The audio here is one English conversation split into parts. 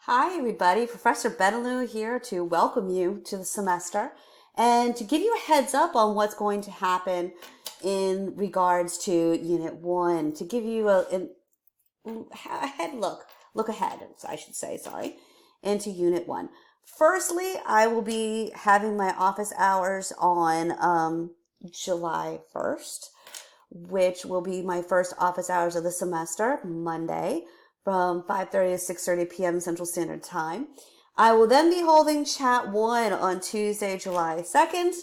Hi, everybody. Professor Benalou here to welcome you to the semester and to give you a heads up on what's going to happen in regards to Unit 1, to give you a head look ahead, I should say, sorry, into Unit 1. Firstly, I will be having my office hours on July 1st, which will be my first office hours of the semester, Monday, from 5:30 to 6:30 p.m. Central Standard Time. I will then be holding Chat 1 on Tuesday, July 2nd,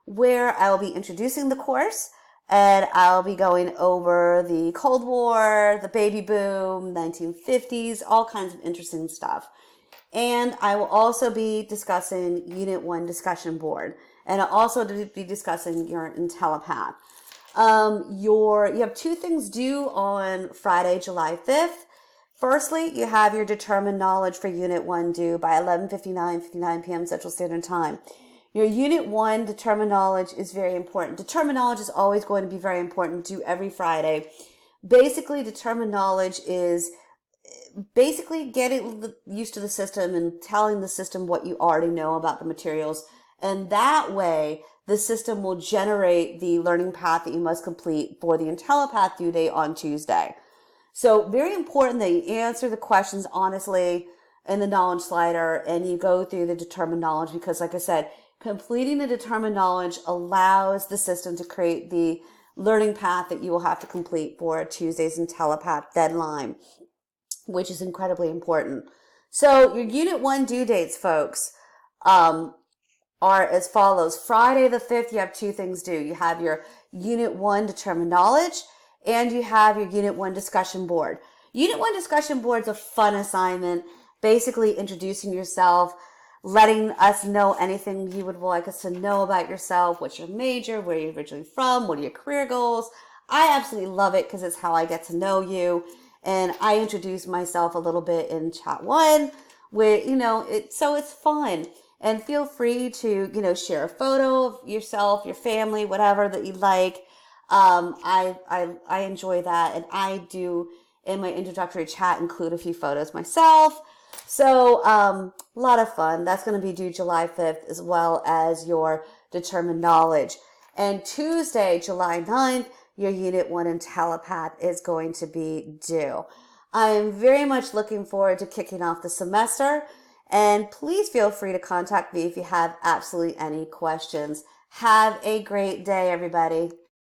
where I will be introducing the course and I'll be going over the Cold War, the baby boom, 1950s, all kinds of interesting stuff. And I will also be discussing Unit 1 discussion board. And I'll also be discussing your IntelliPath. You have two things due on Friday, July 5th. Firstly, you have your determined knowledge for Unit 1 due by 11:59 p.m. Central Standard Time. Your Unit 1 determined knowledge is very important. Determined knowledge is always going to be very important, due every Friday. Basically, determined knowledge is basically getting used to the system and telling the system what you already know about the materials. And that way, the system will generate the learning path that you must complete for the IntelliPath due date on Tuesday. So very important that you answer the questions honestly in the knowledge slider and you go through the determined knowledge because, like I said, completing the determined knowledge allows the system to create the learning path that you will have to complete for Tuesday's IntelliPath deadline, which is incredibly important. So your Unit 1 due dates, folks, are as follows. Friday the 5th, you have two things due. You have your Unit 1 determined knowledge and you have your Unit 1 discussion board. Unit 1 discussion board is a fun assignment, basically introducing yourself, letting us know anything you would like us to know about yourself, what's your major, where you're originally from, what are your career goals. I absolutely love it because it's how I get to know you. And I introduce myself a little bit in Chat 1, where, so it's fun. And feel free to, share a photo of yourself, your family, whatever that you like. I enjoy that, and I do in my introductory chat include a few photos myself. So a lot of fun. That's going to be due July 5th as well as your determined knowledge. And Tuesday, July 9th, your Unit 1 IntelliPath is going to be due. I am very much looking forward to kicking off the semester. And please feel free to contact me if you have absolutely any questions. Have a great day, everybody.